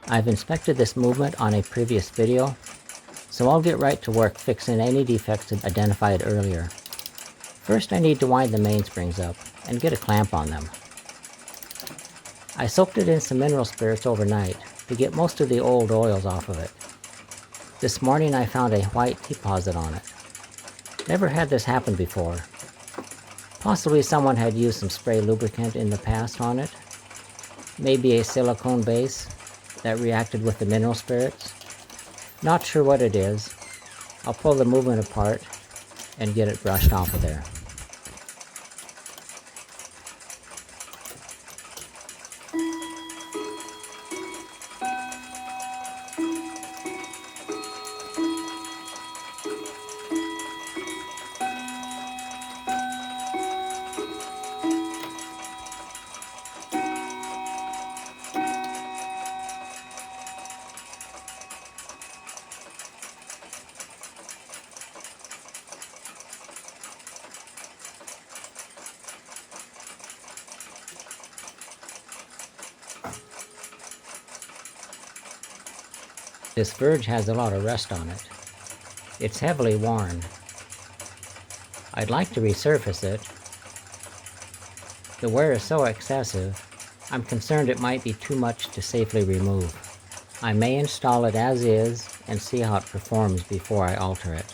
I've inspected this movement on a previous video, so I'll get right to work fixing any defects identified earlier. First I need to wind the mainsprings up and get a clamp on them. I soaked it in some mineral spirits overnight to get most of the old oils off of it. This morning I found a white deposit on it. Never had this happen before. Possibly someone had used some spray lubricant in the past on it. Maybe a silicone base that reacted with the mineral spirits. Not sure what it is. I'll pull the movement apart and get it brushed off of there. This verge has a lot of rust on it. It's heavily worn. I'd like to resurface it. The wear is so excessive, I'm concerned it might be too much to safely remove. I may install it as is and see how it performs before I alter it.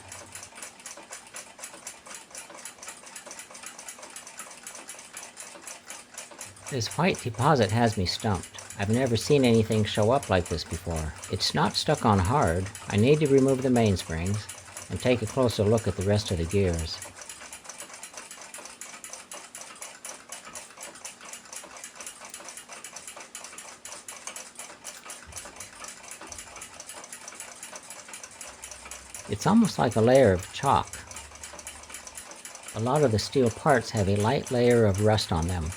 This white deposit has me stumped. I've never seen anything show up like this before. It's not stuck on hard. I need to remove the mainsprings and take a closer look at the rest of the gears. It's almost like a layer of chalk. A lot of the steel parts have a light layer of rust on them.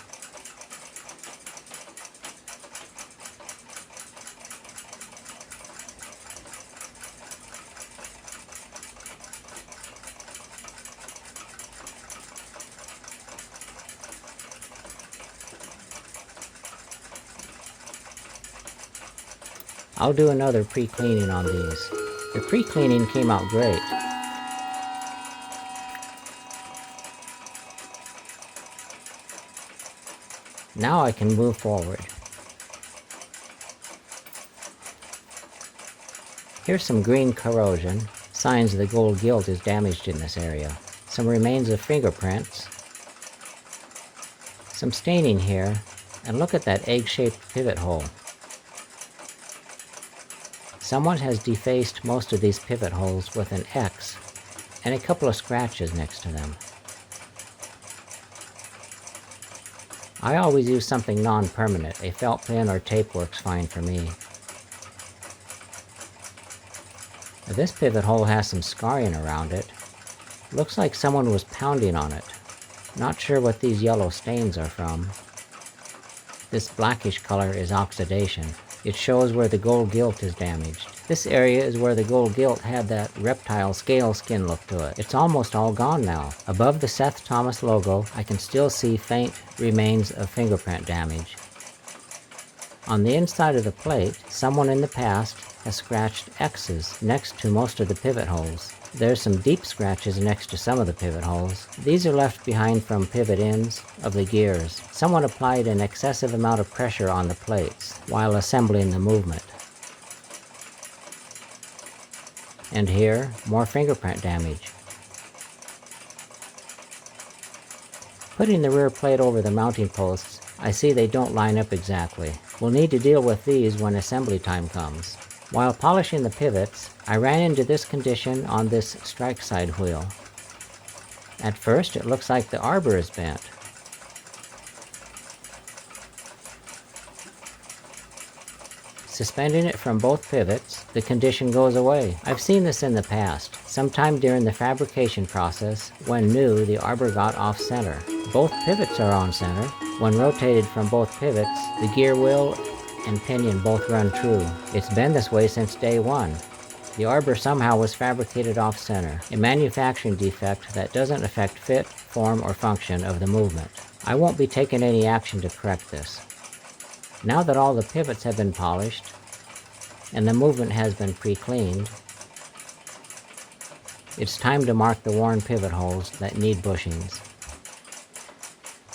I'll do another pre-cleaning on these. The pre-cleaning came out great. Now I can move forward. Here's some green corrosion, signs the gold gilt is damaged in this area. Some remains of fingerprints. Some staining here, and look at that egg-shaped pivot hole. Someone has defaced most of these pivot holes with an X and a couple of scratches next to them. I always use something non-permanent. A felt pen or tape works fine for me. This pivot hole has some scarring around it. Looks like someone was pounding on it. Not sure what these yellow stains are from. This blackish color is oxidation. It shows where the gold gilt is damaged. This area is where the gold gilt had that reptile scale skin look to it. It's almost all gone now. Above the Seth Thomas logo, I can still see faint remains of fingerprint damage. On the inside of the plate, someone in the past has scratched X's next to most of the pivot holes. There's some deep scratches next to some of the pivot holes. These are left behind from pivot ends of the gears. Someone applied an excessive amount of pressure on the plates while assembling the movement. And here, more fingerprint damage. Putting the rear plate over the mounting posts, I see they don't line up exactly. We'll need to deal with these when assembly time comes. While polishing the pivots, I ran into this condition on this strike side wheel. At first, it looks like the arbor is bent. Suspending it from both pivots, the condition goes away. I've seen this in the past. Sometime during the fabrication process, when new, the arbor got off center. Both pivots are on center. When rotated from both pivots, the gear wheel and pinion both run true. It's been this way since day one. The arbor somehow was fabricated off center, a manufacturing defect that doesn't affect fit, form, or function of the movement. I won't be taking any action to correct this. Now that all the pivots have been polished, and the movement has been pre-cleaned, it's time to mark the worn pivot holes that need bushings.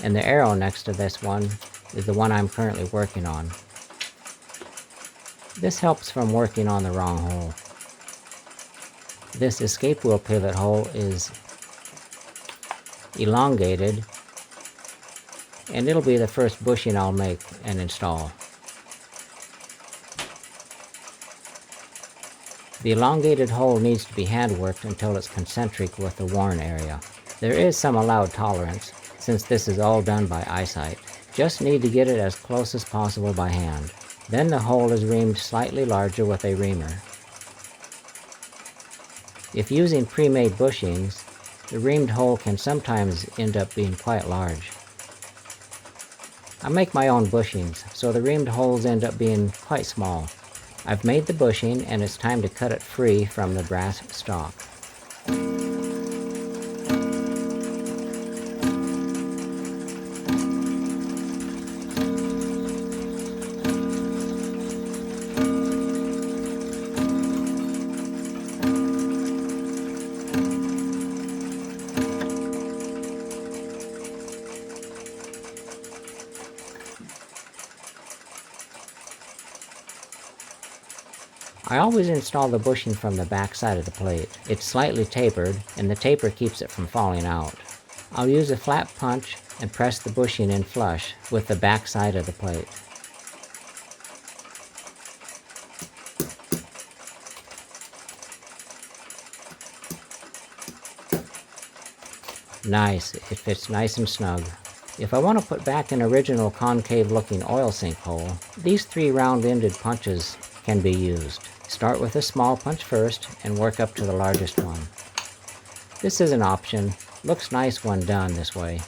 And the arrow next to this one is the one I'm currently working on. This helps from working on the wrong hole. This escape wheel pivot hole is elongated, and it'll be the first bushing I'll make and install. The elongated hole needs to be hand worked until it's concentric with the worn area. There is some allowed tolerance, since this is all done by eyesight. Just need to get it as close as possible by hand. Then the hole is reamed slightly larger with a reamer. If using pre-made bushings, the reamed hole can sometimes end up being quite large. I make my own bushings, so the reamed holes end up being quite small. I've made the bushing, and it's time to cut it free from the brass stock. I always install the bushing from the back side of the plate. It's slightly tapered, and the taper keeps it from falling out. I'll use a flat punch and press the bushing in flush with the back side of the plate. Nice, it fits nice and snug. If I want to put back an original concave looking oil sink hole, these 3 round-ended punches can be used. Start with a small punch first and work up to the largest one. This is an option. Looks nice when done this way.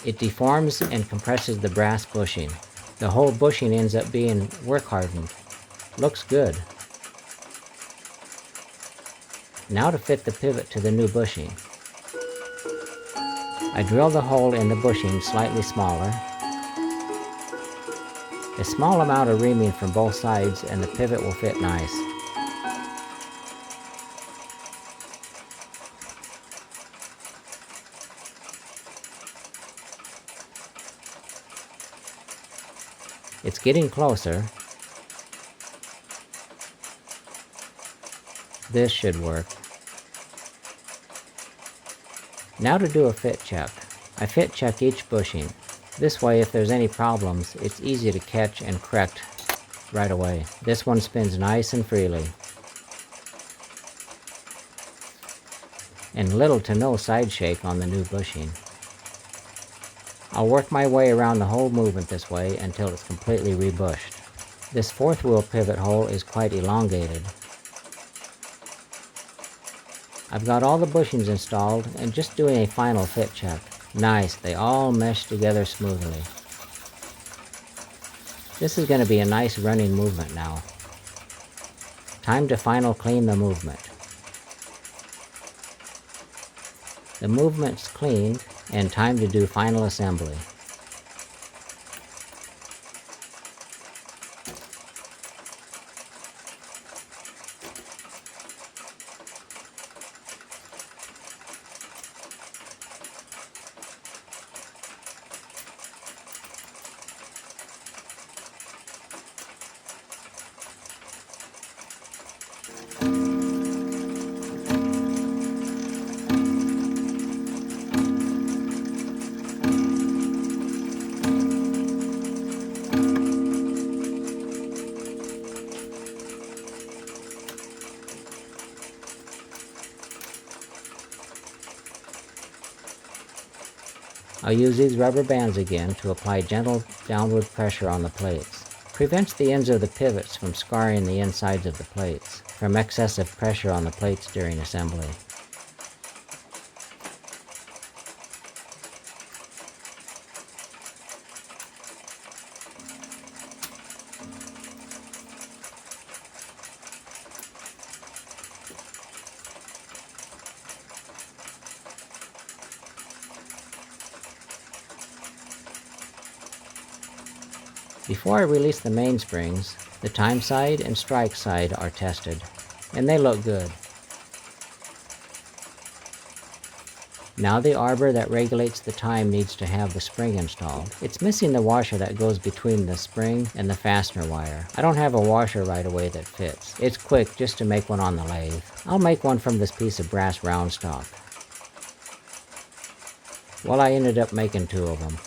It deforms and compresses the brass bushing. The whole bushing ends up being work hardened. Looks good. Now to fit the pivot to the new bushing. I drill the hole in the bushing slightly smaller. A small amount of reaming from both sides and the pivot will fit nice. It's getting closer. This should work. Now to do a fit check. I fit check each bushing. This way, if there's any problems, it's easy to catch and correct right away. This one spins nice and freely. And little to no side shake on the new bushing. I'll work my way around the whole movement this way until it's completely rebushed. This 4th wheel pivot hole is quite elongated. I've got all the bushings installed and just doing a final fit check. Nice, they all mesh together smoothly. This is going to be a nice running movement now. Time to final clean the movement. The movement's cleaned, and time to do final assembly. I'll use these rubber bands again to apply gentle downward pressure on the plates. Prevents the ends of the pivots from scarring the insides of the plates from excessive pressure on the plates during assembly. Before I release the mainsprings, The time side and strike side are tested, and they look good. Now the arbor that regulates the time needs to have the spring installed. It's missing the washer that goes between the spring and the fastener wire. I don't have a washer right away that fits. It's quick just to make one on the lathe. I'll make one from this piece of brass round stock. Well, I ended up making 2 of them.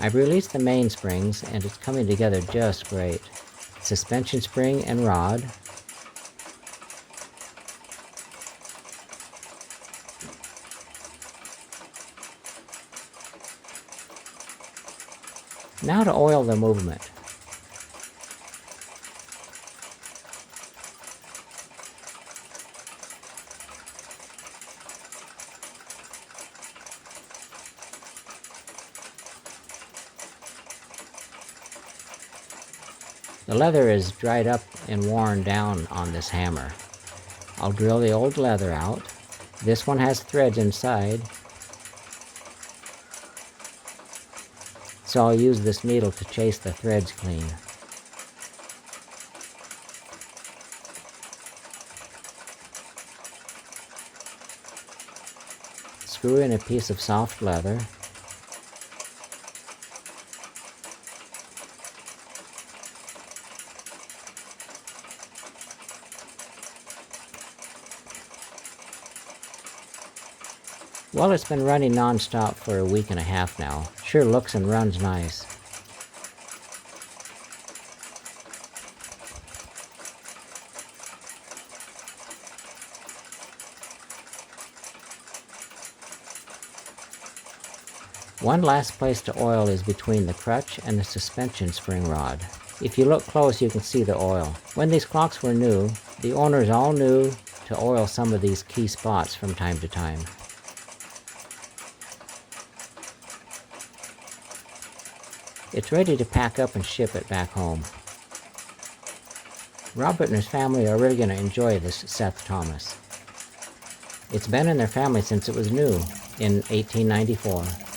I've released the mainsprings and it's coming together just great. Suspension spring and rod. Now to oil the movement. The leather is dried up and worn down on this hammer. I'll drill the old leather out. This one has threads inside, so I'll use this needle to chase the threads clean. Screw in a piece of soft leather. Well, it's been running non-stop for a week and a half now. Sure looks and runs nice. One last place to oil is between the crutch and the suspension spring rod. If you look close, you can see the oil. When these clocks were new, the owners all knew to oil some of these key spots from time to time. It's ready to pack up and ship it back home. Robert and his family are really going to enjoy this Seth Thomas. It's been in their family since it was new in 1894.